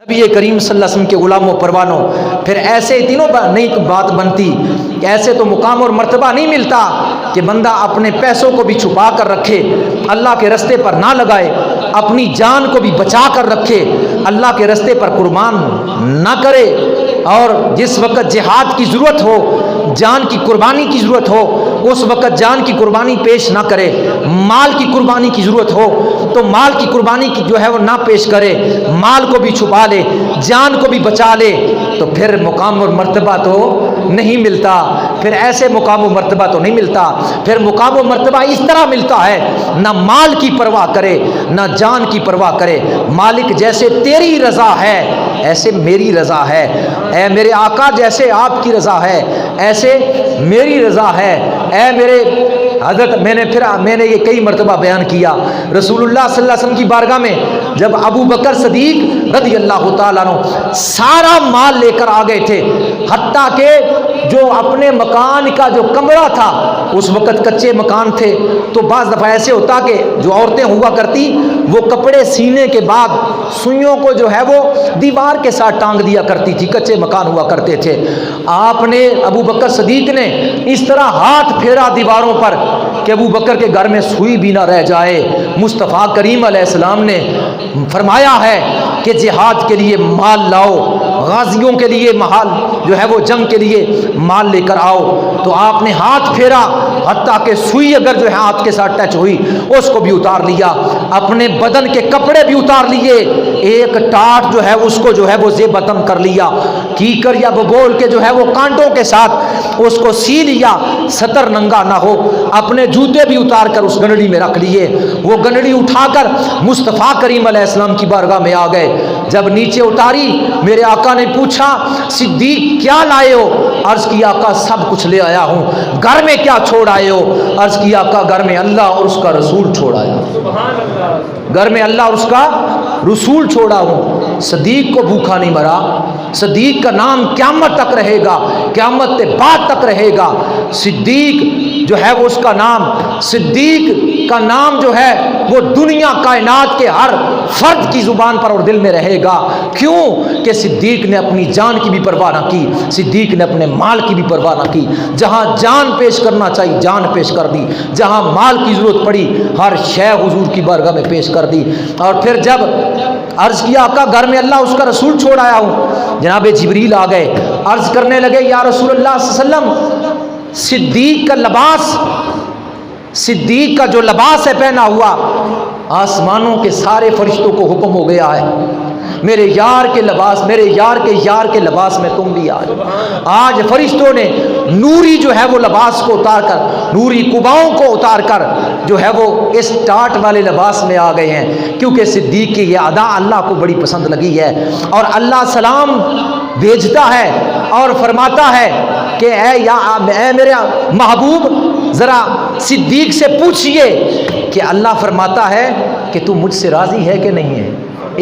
نبی کریم صلی اللہ علیہ وسلم کے غلاموں پروانوں، پھر ایسے تینوں نہیں بات بنتی کہ ایسے تو مقام اور مرتبہ نہیں ملتا کہ بندہ اپنے پیسوں کو بھی چھپا کر رکھے، اللہ کے رستے پر نہ لگائے، اپنی جان کو بھی بچا کر رکھے، اللہ کے رستے پر قربان نہ کرے، اور جس وقت جہاد کی ضرورت ہو، جان کی قربانی کی ضرورت ہو، اس وقت جان کی قربانی پیش نہ کرے، مال کی قربانی کی ضرورت ہو تو مال کی قربانی کی جو ہے وہ نہ پیش کرے، مال کو بھی چھپا لے، جان کو بھی بچا لے، تو پھر مقام اور مرتبہ تو نہیں ملتا، پھر ایسے مقام و مرتبہ تو نہیں ملتا، پھر مقام و مرتبہ اس طرح ملتا ہے نہ مال کی پرواہ کرے نہ جان کی پرواہ کرے، مالک جیسے تیری رضا ہے ایسے میری رضا ہے، اے میرے آقا جیسے آپ کی رضا ہے ایسے میری رضا ہے، اے میرے حضرت میں نے یہ کئی مرتبہ بیان کیا، رسول اللہ صلی اللہ علیہ وسلم کی بارگاہ میں جب ابو بکر صدیق رضی اللہ تعالیٰ عنہ سارا مال لے کر آ گئے تھے، حتیٰ کہ جو اپنے مکان کا جو کمرہ تھا، اس وقت کچے مکان تھے، تو بعض دفعہ ایسے ہوتا کہ جو عورتیں ہوا کرتی وہ کپڑے سینے کے بعد سوئیوں کو جو ہے وہ دیوار کے ساتھ ٹانگ دیا کرتی تھی، کچے مکان ہوا کرتے تھے، آپ نے ابو بکر صدیق نے اس طرح ہاتھ پھیرا دیواروں پر کہ ابو بکر کے گھر میں سوئی بھی نہ رہ جائے۔ مصطفیٰ کریم علیہ السلام نے فرمایا ہے کہ جہاد کے لیے مال لاؤ، غازیوں کے لیے مال جو ہے وہ جنگ کے لیے مال لے کر آؤ، تو آپ نے ہاتھ پھیرا، حتیٰ کہ سوئی اگر جو ہے ہاتھ کے ساتھ ٹچ ہوئی اس کو بھی اتار لیا، اپنے بدن کے کپڑے بھی اتار لیے، ایک ٹاٹ جو ہے اس کو جو ہے وہ زیب بطن کر لیا، کیکر یا ببول کے جو ہے وہ کانٹوں کے ساتھ اس کو سی لیا، ستر ننگا نہ ہو، اپنے جوتے بھی اتار کر اس گنڈی میں رکھ لیے، وہ گنڈی اٹھا کر مصطفیٰ کریم علیہ السلام کی بارگاہ میں آ گئے، جب نیچے اتاری میرے آقا نے پوچھا صدیق کیا لائے ہو؟ عرض کی آقا سب کچھ لے آیا ہوں۔ گھر میں کیا چھوڑ آئے ہو؟ عرض کی آقا گھر میں اللہ اور اس کا رسول چھوڑ آیا، گھر میں اللہ اور اس کا رسول چھوڑا ہوں۔ صدیق کو بھوکا نہیں مرا، صدیق کا نام قیامت تک رہے گا، قیامت کے بعد تک رہے گا، صدیق جو ہے وہ اس کا نام، صدیق کا نام جو ہے وہ دنیا کائنات کے ہر فرد کی زبان پر اور دل میں رہے گا۔ کیوں کہ صدیق نے اپنی جان کی بھی پرواہ نہ کی، صدیق نے اپنے مال کی بھی پرواہ نہ کی، جہاں جان پیش کرنا چاہیے جان پیش کر دی، جہاں مال کی ضرورت پڑی ہر شے حضور کی بارگاہ میں پیش کر دی۔ اور پھر جب عرض کیا آقا گھر میں اللہ اس کا رسول چھوڑ آیا ہوں، جناب جبریل آ گئے، عرض کرنے لگے یا رسول اللہ صلی اللہ علیہ وسلم صدیق کا لباس، صدیق کا جو لباس ہے پہنا ہوا، آسمانوں کے سارے فرشتوں کو حکم ہو گیا ہے میرے یار کے لباس، میرے یار کے لباس میں تم بھی آج فرشتوں نے نوری جو ہے وہ لباس کو اتار کر، نوری قباؤں کو اتار کر جو ہے وہ اس ٹاٹ والے لباس میں آ گئے ہیں، کیونکہ صدیق کی یہ ادا اللہ کو بڑی پسند لگی ہے، اور اللہ سلام بھیجتا ہے اور فرماتا ہے کہ اے میرے محبوب ذرا صدیق سے پوچھئے کہ اللہ فرماتا ہے کہ تو مجھ سے راضی ہے کہ نہیں ہے،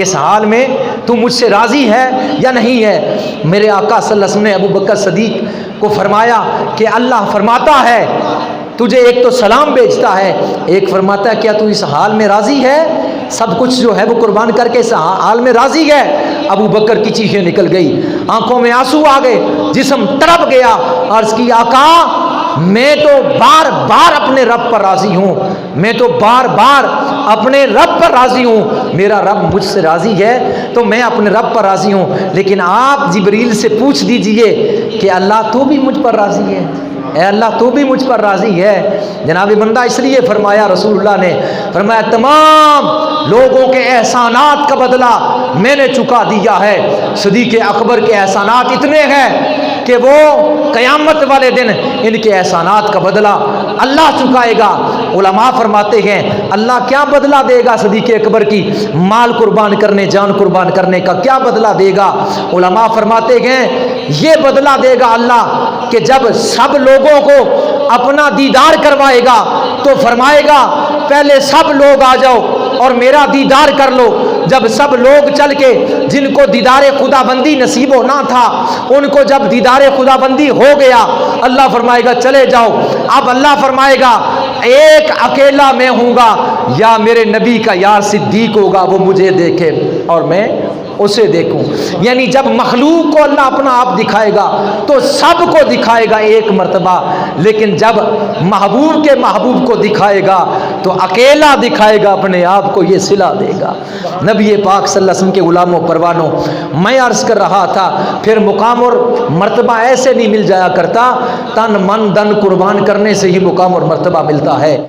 اس حال میں تو مجھ سے راضی ہے یا نہیں ہے۔ میرے آقا صلی اللہ علیہ وسلم نے ابو بکر صدیق کو فرمایا کہ اللہ فرماتا ہے تجھے ایک تو سلام بھیجتا ہے، ایک فرماتا ہے کیا تو اس حال میں راضی ہے، سب کچھ جو ہے وہ قربان کر کے اس حال میں راضی ہے۔ ابو بکر کی چیخیں نکل گئی، آنکھوں میں آنسو آ گئے، جسم تڑپ گیا، عرض کی آقا میں تو بار بار اپنے رب پر راضی ہوں، میں تو بار بار اپنے رب پر راضی ہوں، میرا رب مجھ سے راضی ہے تو میں اپنے رب پر راضی ہوں، لیکن آپ جبریل سے پوچھ دیجئے کہ اللہ تو بھی مجھ پر راضی ہے، اے اللہ تو بھی مجھ پر راضی ہے۔ جناب بندہ اس لیے فرمایا، رسول اللہ نے فرمایا تمام لوگوں کے احسانات کا بدلہ میں نے چکا دیا ہے، صدیق اکبر کے احسانات اتنے ہیں کہ وہ قیامت والے دن ان کے احسانات کا بدلہ اللہ چکائے گا۔ علماء فرماتے ہیں اللہ کیا بدلہ دے گا صدیق اکبر کی مال قربان کرنے، جان قربان کرنے کا کیا بدلہ دے گا؟ علماء فرماتے ہیں یہ بدلہ دے گا اللہ کہ جب سب لوگوں کو اپنا دیدار کروائے گا تو فرمائے گا پہلے سب لوگ آ جاؤ اور میرا دیدار کر لو۔ جب سب لوگ چل کے جن کو دیدار خدا بندی نصیب ہونا تھا ان کو جب دیدار خدا بندی ہو گیا، اللہ فرمائے گا چلے جاؤ۔ اب اللہ فرمائے گا ایک اکیلا میں ہوں گا یا میرے نبی کا یار صدیق ہوگا، وہ مجھے دیکھے اور میں اسے دیکھوں. یعنی جب مخلوق کو اللہ اپنا آپ دکھائے گا تو سب کو دکھائے گا ایک مرتبہ، لیکن جب محبوب کے محبوب کو دکھائے گا تو اکیلا دکھائے گا اپنے آپ کو، یہ صلہ دے گا. نبی پاک صلی اللہ علیہ وسلم کے غلاموں پروانوں، میں عرض کر رہا تھا پھر مقام اور مرتبہ ایسے نہیں مل جایا کرتا، تن من دن قربان کرنے سے ہی مقام اور مرتبہ ملتا ہے.